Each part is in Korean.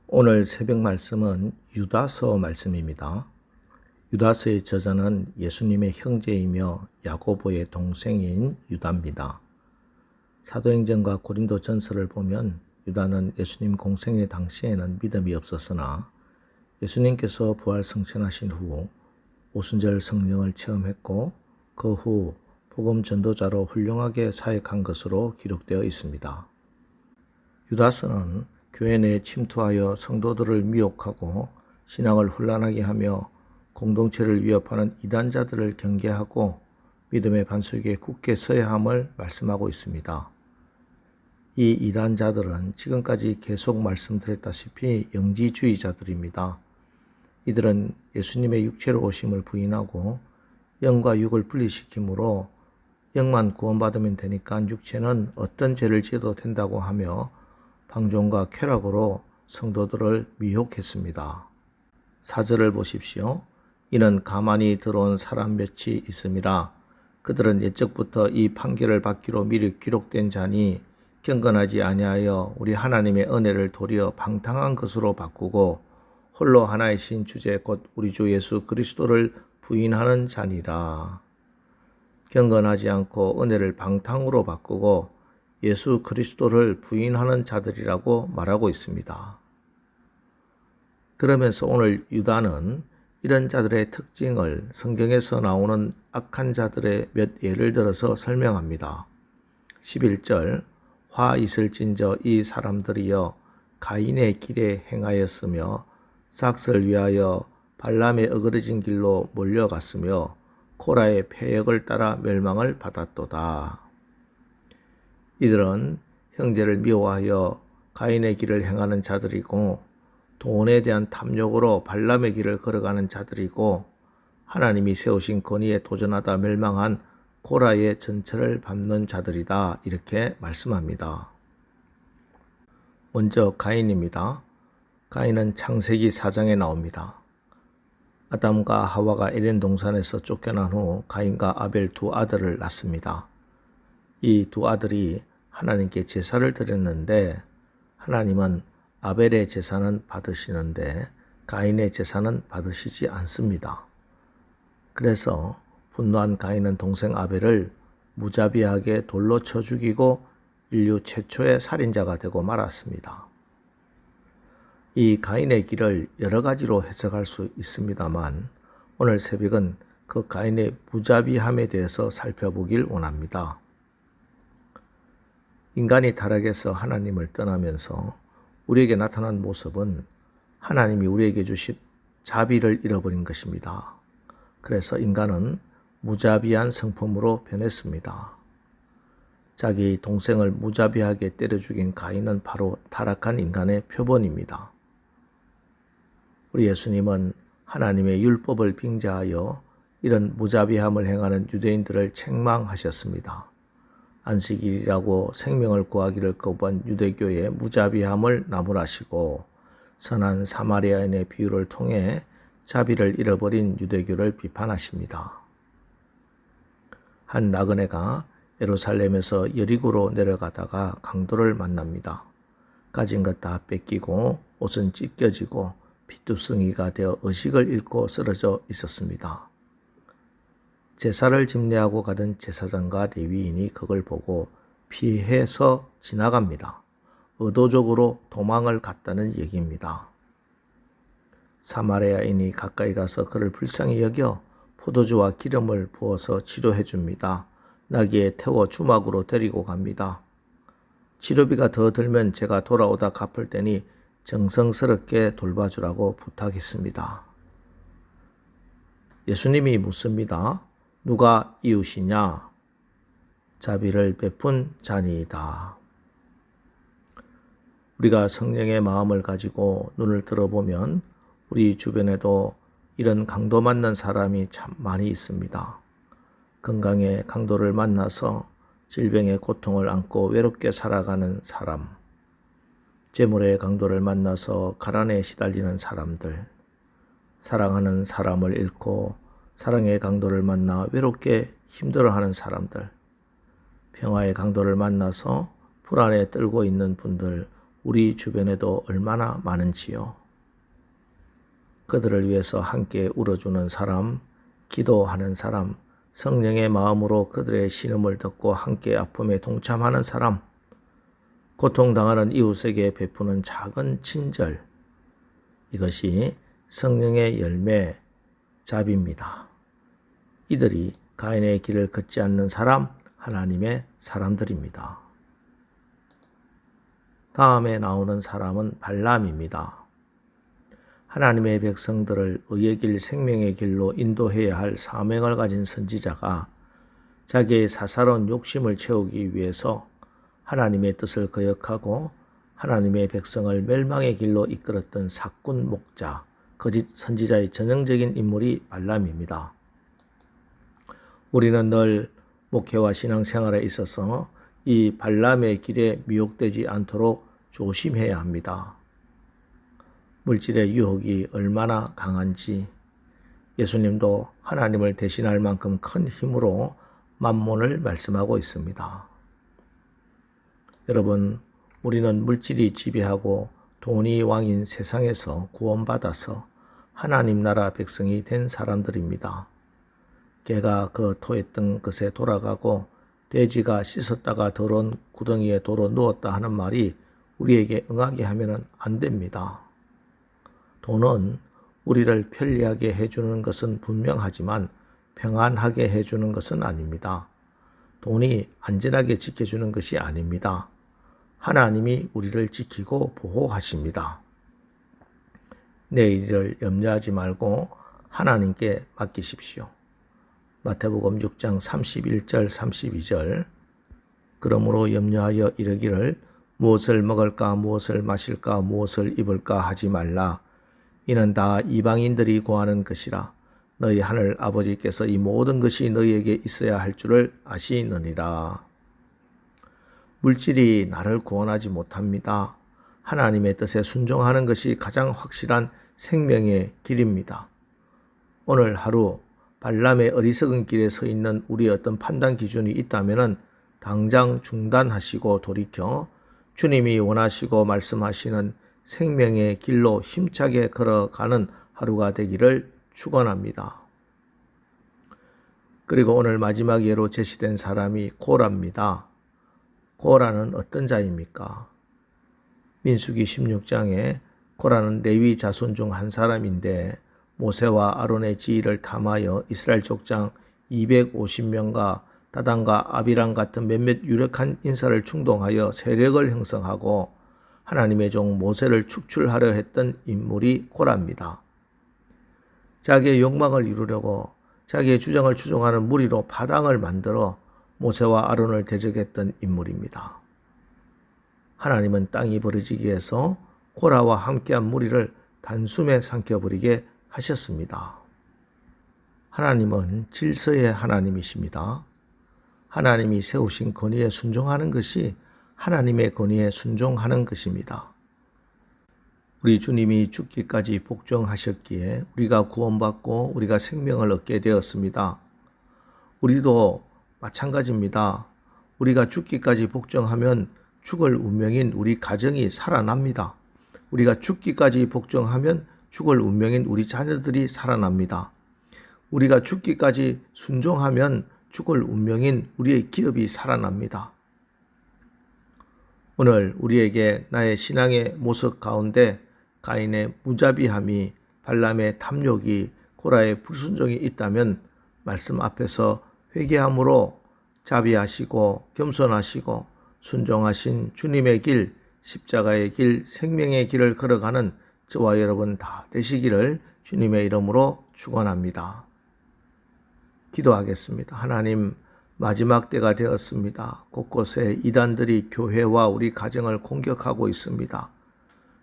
오늘 새벽 말씀은 유다서 말씀입니다. 유다서의 저자는 예수님의 형제이며 야고보의 동생인 유다입니다. 사도행전과 고린도 전서를 보면 유다는 예수님 공생의 당시에는 믿음이 없었으나 예수님께서 부활 승천하신 후 오순절 성령을 체험했고 그 후 복음 전도자로 훌륭하게 사역한 것으로 기록되어 있습니다. 유다서는 교회 내에 침투하여 성도들을 미혹하고 신앙을 혼란하게 하며 공동체를 위협하는 이단자들을 경계하고 믿음의 반석에 굳게 서야 함을 말씀하고 있습니다. 이 이단자들은 지금까지 계속 말씀드렸다시피 영지주의자들입니다. 이들은 예수님의 육체로 오심을 부인하고 영과 육을 분리시키므로 영만 구원받으면 되니까 육체는 어떤 죄를 지어도 된다고 하며 방종과 쾌락으로 성도들을 미혹했습니다. 4절을 보십시오. 이는 가만히 들어온 사람 몇이 있음이라. 그들은 옛적부터 이 판결을 받기로 미리 기록된 자니 경건하지 아니하여 우리 하나님의 은혜를 도리어 방탕한 것으로 바꾸고 홀로 하나이신 주제 곧 우리 주 예수 그리스도를 부인하는 자니라. 경건하지 않고 은혜를 방탕으로 바꾸고 예수 그리스도를 부인하는 자들이라고 말하고 있습니다. 그러면서 오늘 유다는 이런 자들의 특징을 성경에서 나오는 악한 자들의 몇 예를 들어서 설명합니다. 11절 화 있을진저 이 사람들이여 가인의 길에 행하였으며 삭을 위하여 발람의 어그러진 길로 몰려갔으며 코라의 패역을 따라 멸망을 받았도다. 이들은 형제를 미워하여 가인의 길을 행하는 자들이고 돈에 대한 탐욕으로 발람의 길을 걸어가는 자들이고 하나님이 세우신 권위에 도전하다 멸망한 고라의 전철을 밟는 자들이다. 이렇게 말씀합니다. 먼저 가인입니다. 가인은 창세기 4장에 나옵니다. 아담과 하와가 에덴 동산에서 쫓겨난 후 가인과 아벨 두 아들을 낳습니다. 이 두 아들이 하나님께 제사를 드렸는데 하나님은 아벨의 제사는 받으시는데 가인의 제사는 받으시지 않습니다. 그래서 분노한 가인은 동생 아벨을 무자비하게 돌로 쳐 죽이고 인류 최초의 살인자가 되고 말았습니다. 이 가인의 길을 여러 가지로 해석할 수 있습니다만 오늘 새벽은 그 가인의 무자비함에 대해서 살펴보길 원합니다. 인간이 타락해서 하나님을 떠나면서 우리에게 나타난 모습은 하나님이 우리에게 주신 자비를 잃어버린 것입니다. 그래서 인간은 무자비한 성품으로 변했습니다. 자기 동생을 무자비하게 때려 죽인 가인은 바로 타락한 인간의 표본입니다. 우리 예수님은 하나님의 율법을 빙자하여 이런 무자비함을 행하는 유대인들을 책망하셨습니다. 안식일이라고 생명을 구하기를 거부한 유대교의 무자비함을 나무라시고 선한 사마리아인의 비유를 통해 자비를 잃어버린 유대교를 비판하십니다. 한 나그네가 예루살렘에서 여리고로 내려가다가 강도를 만납니다. 가진 것 다 뺏기고 옷은 찢겨지고 피투성이가 되어 의식을 잃고 쓰러져 있었습니다. 제사를 집례하고 가던 제사장과 레위인이 그걸 보고 피해서 지나갑니다. 의도적으로 도망을 갔다는 얘기입니다. 사마리아인이 가까이 가서 그를 불쌍히 여겨 포도주와 기름을 부어서 치료해 줍니다. 나귀에 태워 주막으로 데리고 갑니다. 치료비가 더 들면 제가 돌아오다 갚을 테니 정성스럽게 돌봐주라고 부탁했습니다. 예수님이 묻습니다. 누가 이웃이냐? 자비를 베푼 자니이다. 우리가 성령의 마음을 가지고 눈을 들어보면 우리 주변에도 이런 강도 만난 사람이 참 많이 있습니다. 건강의 강도를 만나서 질병의 고통을 안고 외롭게 살아가는 사람, 재물의 강도를 만나서 가난에 시달리는 사람들, 사랑하는 사람을 잃고 사랑의 강도를 만나 외롭게 힘들어하는 사람들, 평화의 강도를 만나서 불안에 떨고 있는 분들, 우리 주변에도 얼마나 많은지요. 그들을 위해서 함께 울어주는 사람, 기도하는 사람, 성령의 마음으로 그들의 신음을 듣고 함께 아픔에 동참하는 사람, 고통당하는 이웃에게 베푸는 작은 친절, 이것이 성령의 열매, 자비입니다. 이들이 가인의 길을 걷지 않는 사람, 하나님의 사람들입니다. 다음에 나오는 사람은 발람입니다. 하나님의 백성들을 의의 길, 생명의 길로 인도해야 할 사명을 가진 선지자가 자기의 사사로운 욕심을 채우기 위해서 하나님의 뜻을 거역하고 하나님의 백성을 멸망의 길로 이끌었던 사꾼 목자, 거짓 선지자의 전형적인 인물이 발람입니다. 우리는 늘 목회와 신앙생활에 있어서 이 발람의 길에 미혹되지 않도록 조심해야 합니다. 물질의 유혹이 얼마나 강한지 예수님도 하나님을 대신할 만큼 큰 힘으로 만몬을 말씀하고 있습니다. 여러분, 우리는 물질이 지배하고 돈이 왕인 세상에서 구원받아서 하나님 나라 백성이 된 사람들입니다. 개가 그 토했던 것에 돌아가고 돼지가 씻었다가 더러운 구덩이에 도로 누웠다 하는 말이 우리에게 응하게 하면 안 됩니다. 돈은 우리를 편리하게 해주는 것은 분명하지만 평안하게 해주는 것은 아닙니다. 돈이 안전하게 지켜주는 것이 아닙니다. 하나님이 우리를 지키고 보호하십니다. 내일을 염려하지 말고 하나님께 맡기십시오. 마태복음 6장 31절 32절 그러므로 염려하여 이르기를 무엇을 먹을까 무엇을 마실까 무엇을 입을까 하지 말라. 이는 다 이방인들이 구하는 것이라. 너희 하늘 아버지께서 이 모든 것이 너희에게 있어야 할 줄을 아시느니라. 물질이 나를 구원하지 못합니다. 하나님의 뜻에 순종하는 것이 가장 확실한 생명의 길입니다. 오늘 하루 발람의 어리석은 길에 서 있는 우리의 어떤 판단 기준이 있다면 당장 중단하시고 돌이켜 주님이 원하시고 말씀하시는 생명의 길로 힘차게 걸어가는 하루가 되기를 축원합니다. 그리고 오늘 마지막 예로 제시된 사람이 고라입니다. 고라는 어떤 자입니까? 민수기 16장에 고라는 레위 자손 중 한 사람인데 모세와 아론의 지위를 탐하여 이스라엘 족장 250명과 다단과 아비람 같은 몇몇 유력한 인사를 충동하여 세력을 형성하고 하나님의 종 모세를 축출하려 했던 인물이 고라입니다. 자기의 욕망을 이루려고 자기의 주장을 추종하는 무리로 파당을 만들어 모세와 아론을 대적했던 인물입니다. 하나님은 땅이 벌어지기 위해서 고라와 함께한 무리를 단숨에 삼켜버리게 하셨습니다. 하나님은 질서의 하나님이십니다. 하나님이 세우신 권위에 순종하는 것이 하나님의 권위에 순종하는 것입니다. 우리 주님이 죽기까지 복종하셨기에 우리가 구원받고 우리가 생명을 얻게 되었습니다. 우리도 마찬가지입니다. 우리가 죽기까지 복종하면 죽을 운명인 우리 가정이 살아납니다. 우리가 죽기까지 복종하면 죽을 운명인 우리 자녀들이 살아납니다. 우리가 죽기까지 순종하면 죽을 운명인 우리의 기업이 살아납니다. 오늘 우리에게 나의 신앙의 모습 가운데 가인의 무자비함이, 발람의 탐욕이, 고라의 불순종이 있다면 말씀 앞에서 회개함으로 자비하시고 겸손하시고 순종하신 주님의 길, 십자가의 길, 생명의 길을 걸어가는 저와 여러분 다 되시기를 주님의 이름으로 축원합니다. 기도하겠습니다. 하나님, 마지막 때가 되었습니다. 곳곳에 이단들이 교회와 우리 가정을 공격하고 있습니다.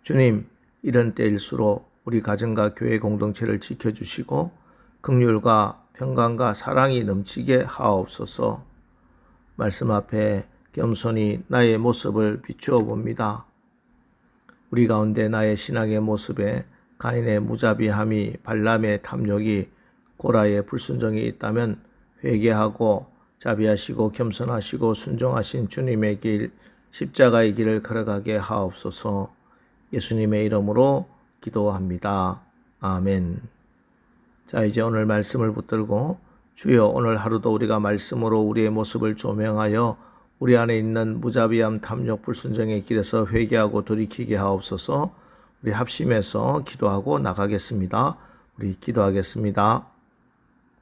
주님, 이런 때일수록 우리 가정과 교회 공동체를 지켜주시고 긍휼과 평강과 사랑이 넘치게 하옵소서. 말씀 앞에 겸손히 나의 모습을 비추어 봅니다. 우리 가운데 나의 신앙의 모습에 가인의 무자비함이, 발람의 탐욕이, 고라의 불순종이 있다면 회개하고 자비하시고 겸손하시고 순종하신 주님의 길, 십자가의 길을 걸어가게 하옵소서. 예수님의 이름으로 기도합니다. 아멘. 자, 이제 오늘 말씀을 붙들고 주여 오늘 하루도 우리가 말씀으로 우리의 모습을 조명하여 우리 안에 있는 무자비함, 탐욕, 불순종의 길에서 회개하고 돌이키게 하옵소서. 우리 합심해서 기도하고 나가겠습니다. 우리 기도하겠습니다.